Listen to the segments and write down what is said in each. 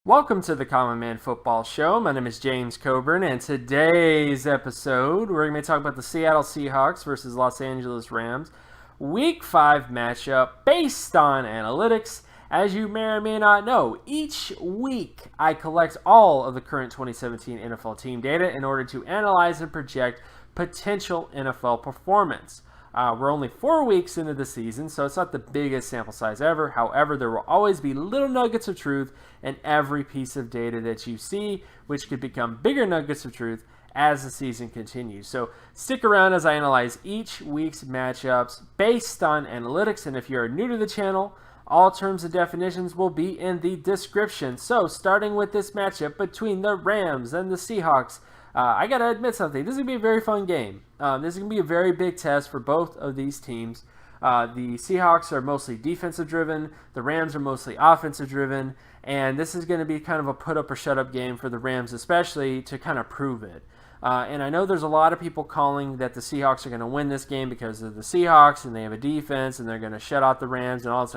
Welcome to the Common Man Football Show. My name is James Coburn, and today's episode, we're going to be talking about the Seattle Seahawks versus Los Angeles Rams Week 5 matchup based on analytics. As you may or may not know, each week I collect all of the current 2017 NFL team data in order to analyze and project potential NFL performance. We're only 4 weeks into the season, so it's not the biggest sample size ever. However, there will always be little nuggets of truth in every piece of data that you see, which could become bigger nuggets of truth as the season continues. So stick around as I analyze each week's matchups based on analytics. And if you are new to the channel, all terms and definitions will be in the description. So starting with this matchup between the Rams and the Seahawks, I got to admit something. This is going to be a very fun game. This is going to be a very big test for both of these teams. The Seahawks are mostly defensive driven. The Rams are mostly offensive driven. And this is going to be kind of a put up or shut up game for the Rams, especially to kind of prove it. And I know there's a lot of people calling that the Seahawks are going to win this game because of the Seahawks and they have a defense and they're going to shut out the Rams and all this.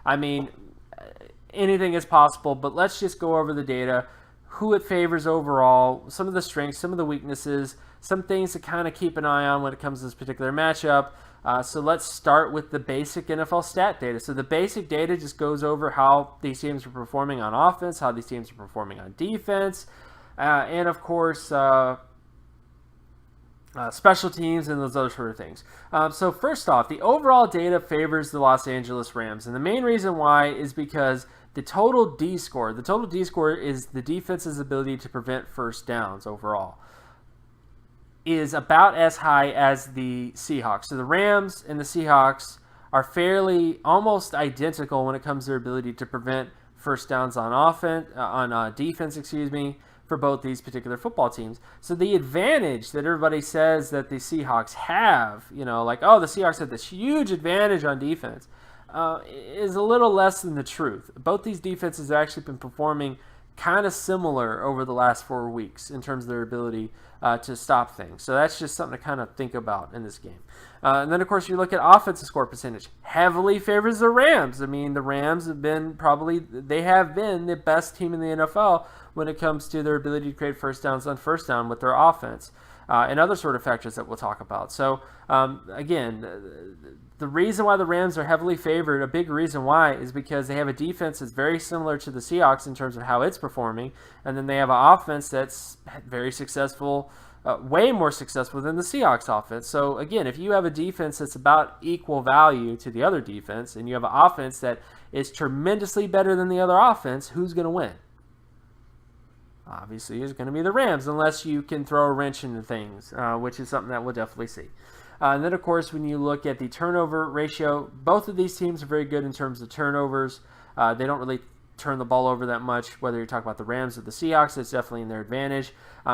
I mean, anything is possible, but let's just go over the data. Who it favors overall, some of the strengths, some of the weaknesses, some things to kind of keep an eye on when it comes to this particular matchup. So let's start with the basic NFL stat data. So the basic data just goes over how these teams are performing on offense, how these teams are performing on defense, and of course special teams and those other sort of things. So first off, the overall data favors the Los Angeles Rams. And the main reason why is because the total D score is the defense's ability to prevent first downs overall, is about as high as the Seahawks. So the Rams and the Seahawks are fairly almost identical when it comes to their ability to prevent first downs on defense, for both these particular football teams. So the advantage that everybody says that the Seahawks have, the Seahawks have this huge advantage on defense, is a little less than the truth. Both these defenses have actually been performing kind of similar over the last 4 weeks in terms of their ability to stop things. So that's just something to kind of think about in this game. And then, of course, you look at offensive score percentage. Heavily favors the Rams. I mean, the Rams have been the best team in the NFL when it comes to their ability to create first downs on first down with their offense. And other sort of factors that we'll talk about. So, again, the reason why the Rams are heavily favored, a big reason why, is because they have a defense that's very similar to the Seahawks in terms of how it's performing, and then they have an offense that's very successful, way more successful than the Seahawks offense. So, again, if you have a defense that's about equal value to the other defense, and you have an offense that is tremendously better than the other offense, who's going to win? Obviously, it's going to be the Rams, unless you can throw a wrench into things, which is something that we'll definitely see. And then, of course, when you look at the turnover ratio, both of these teams are very good in terms of turnovers. They don't really turn the ball over that much, whether you're talking about the Rams or the Seahawks. It's definitely in their advantage.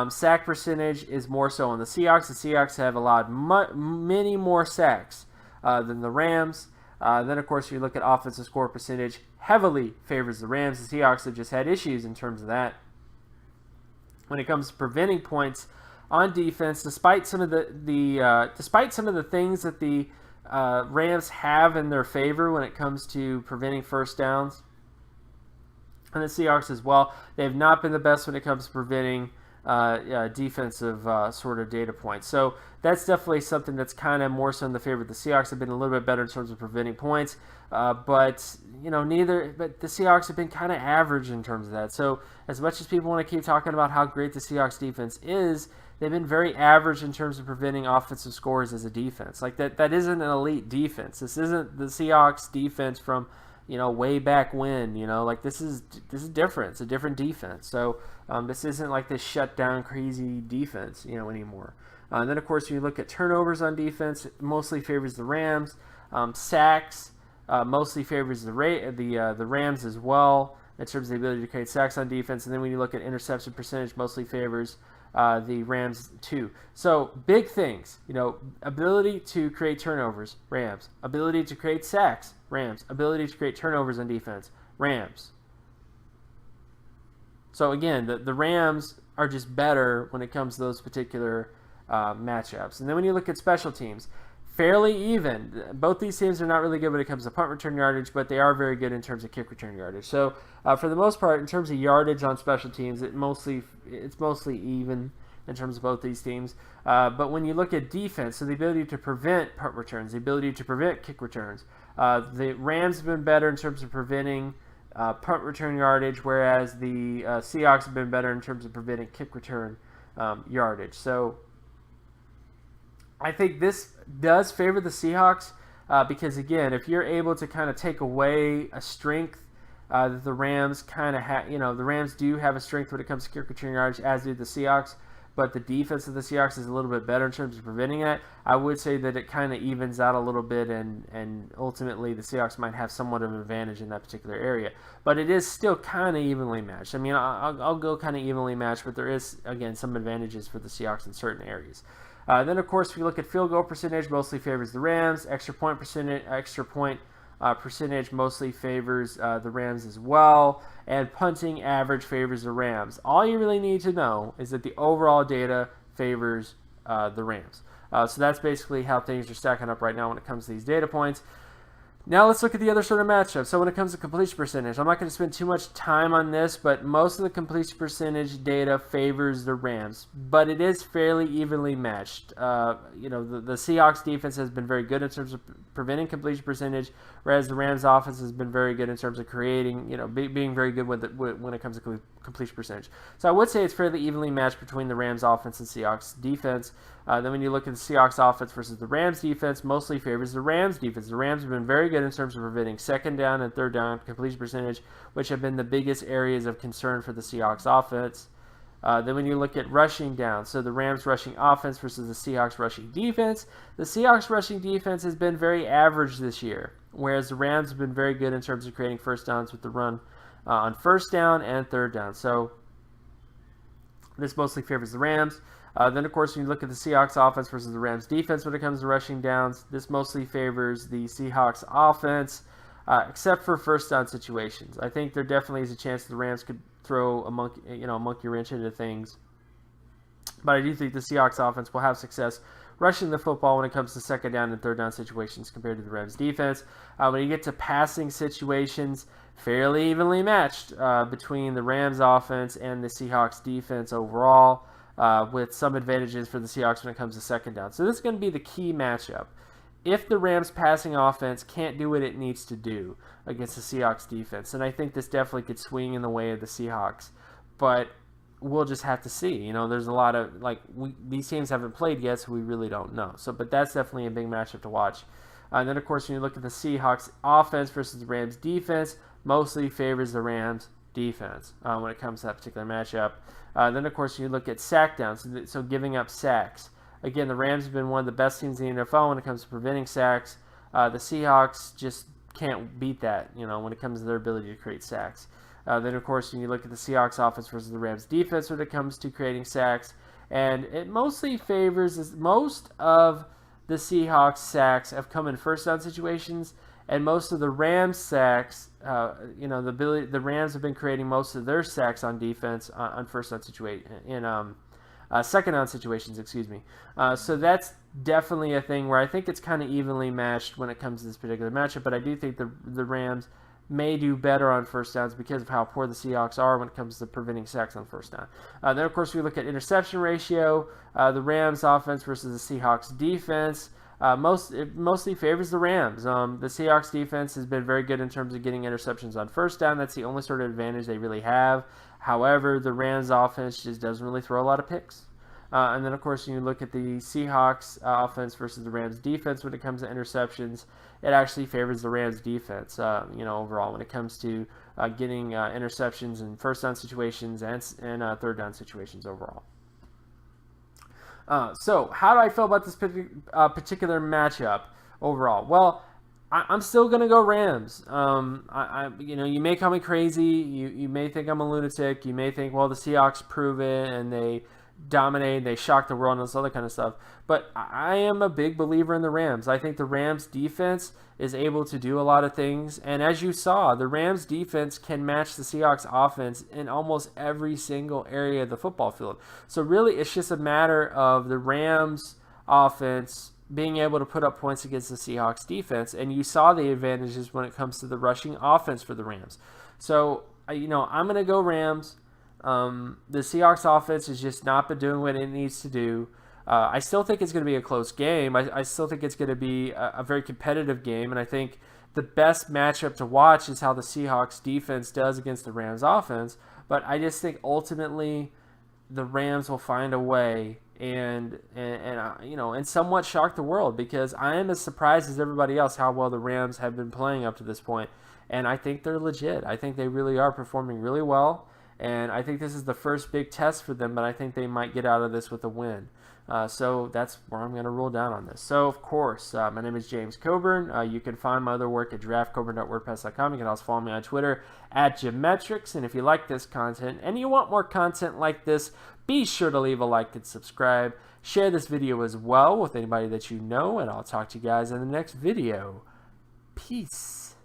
Sack percentage is more so on the Seahawks. The Seahawks have allowed many more sacks than the Rams. Then, of course, you look at offensive score percentage, heavily favors the Rams. The Seahawks have just had issues in terms of that. When it comes to preventing points on defense, despite some of the things that the Rams have in their favor when it comes to preventing first downs, and the Seahawks as well, they have not been the best when it comes to preventing defensive sort of data points. So that's definitely something that's kind of more so in the favor of the Seahawks. Have been a little bit better in terms of preventing points, but the Seahawks have been kind of average in terms of that. So as much as people want to keep talking about how great the Seahawks defense is, they've been very average in terms of preventing offensive scores as a defense. Like that isn't an elite defense. This isn't the Seahawks defense from way back when. This is different. It's a different defense. So this isn't like this shutdown crazy defense anymore. And then, of course, when you look at turnovers on defense, it mostly favors the Rams. Sacks mostly favors the Rams as well in terms of the ability to create sacks on defense. And then when you look at interception percentage, mostly favors the Rams too. So big things, ability to create turnovers, Rams. Ability to create sacks, Rams. Ability to create turnovers on defense, Rams. So again, the Rams are just better when it comes to those particular matchups. And then when you look at special teams, fairly even. Both these teams are not really good when it comes to punt return yardage, but they are very good in terms of kick return yardage. So for the most part, in terms of yardage on special teams, it's mostly even in terms of both these teams. But when you look at defense, so the ability to prevent punt returns, the ability to prevent kick returns, the Rams have been better in terms of preventing punt return yardage, whereas the Seahawks have been better in terms of preventing kick return yardage. So I think this does favor the Seahawks because, again, if you're able to kind of take away a strength that the Rams kind of have, the Rams do have a strength when it comes to kick return yardage, as do the Seahawks, but the defense of the Seahawks is a little bit better in terms of preventing it. I would say that it kind of evens out a little bit, and ultimately the Seahawks might have somewhat of an advantage in that particular area. But it is still kind of evenly matched. I mean, I'll go kind of evenly matched, but there is, again, some advantages for the Seahawks in certain areas. Then, of course, if you look at field goal percentage, mostly favors the Rams. Extra point percentage mostly favors the Rams as well. And punting average favors the Rams. All you really need to know is that the overall data favors the Rams. So that's basically how things are stacking up right now when it comes to these data points. Now let's look at the other sort of matchup. So when it comes to completion percentage, I'm not going to spend too much time on this, but most of the completion percentage data favors the Rams, but it is fairly evenly matched. The Seahawks defense has been very good in terms of preventing completion percentage, whereas the Rams offense has been very good in terms of creating, being very good when it comes to completion percentage. So I would say it's fairly evenly matched between the Rams offense and Seahawks defense. Then when you look at the Seahawks offense versus the Rams defense, mostly favors the Rams defense. The Rams have been very good in terms of preventing second down and third down completion percentage, which have been the biggest areas of concern for the Seahawks offense. Then when you look at rushing down, so the Rams rushing offense versus the Seahawks rushing defense, the Seahawks rushing defense has been very average this year, whereas the Rams have been very good in terms of creating first downs with the run on first down and third down. So this mostly favors the Rams. Then, of course, when you look at the Seahawks offense versus the Rams defense when it comes to rushing downs, this mostly favors the Seahawks offense, except for first down situations. I think there definitely is a chance the Rams could throw a monkey wrench into things. But I do think the Seahawks offense will have success rushing the football when it comes to second down and third down situations compared to the Rams defense. When you get to passing situations, fairly evenly matched between the Rams offense and the Seahawks defense overall. With some advantages for the Seahawks when it comes to second down. So this is going to be the key matchup. If the Rams passing offense can't do what it needs to do against the Seahawks defense, then I think this definitely could swing in the way of the Seahawks. But we'll just have to see. There's a lot of, these teams haven't played yet, so we really don't know. But that's definitely a big matchup to watch. And then, of course, when you look at the Seahawks offense versus the Rams defense, mostly favors the Rams defense when it comes to that particular matchup. Then, of course, you look at sack downs, so giving up sacks. Again, the Rams have been one of the best teams in the NFL when it comes to preventing sacks. The Seahawks just can't beat that, when it comes to their ability to create sacks. Then, of course, when you look at the Seahawks offense versus the Rams defense when it comes to creating sacks, and it mostly favors most of the Seahawks sacks have come in first down situations, and most of the Rams sacks, the Rams have been creating most of their sacks on defense on first down second down situations, so that's definitely a thing where I think it's kind of evenly matched when it comes to this particular matchup. But I do think the Rams may do better on first downs because of how poor the Seahawks are when it comes to preventing sacks on first down. Then, of course, we look at interception ratio. The Rams offense versus the Seahawks defense. It mostly favors the Rams. The Seahawks defense has been very good in terms of getting interceptions on first down. That's the only sort of advantage they really have. However, the Rams offense just doesn't really throw a lot of picks. And then, of course, when you look at the Seahawks offense versus the Rams defense when it comes to interceptions, it actually favors the Rams defense, overall when it comes to getting interceptions in first down situations and third down situations overall. So how do I feel about this particular matchup overall? Well, I'm still going to go Rams. You may call me crazy. You may think I'm a lunatic. You may think, well, the Seahawks prove it and they dominate, they shock the world and this other kind of stuff. But I am a big believer in the Rams. I think the Rams defense is able to do a lot of things. And as you saw, the Rams defense can match the Seahawks offense in almost every single area of the football field. So really, it's just a matter of the Rams offense being able to put up points against the Seahawks defense, and you saw the advantages when it comes to the rushing offense for the Rams. So, I'm going to go Rams. The Seahawks offense has just not been doing what it needs to do. I still think it's going to be a close game. I still think it's going to be a very competitive game, and I think the best matchup to watch is how the Seahawks defense does against the Rams offense. But I just think ultimately the Rams will find a way and somewhat shock the world, because I am as surprised as everybody else how well the Rams have been playing up to this point. And I think they're legit. I think they really are performing really well. And I think this is the first big test for them, but I think they might get out of this with a win. So that's where I'm going to rule down on this. So, of course, my name is James Coburn. You can find my other work at draftcoburn.wordpress.com. You can also follow me on Twitter at Geometrics. And if you like this content and you want more content like this, be sure to leave a like and subscribe. Share this video as well with anybody that you know, and I'll talk to you guys in the next video. Peace.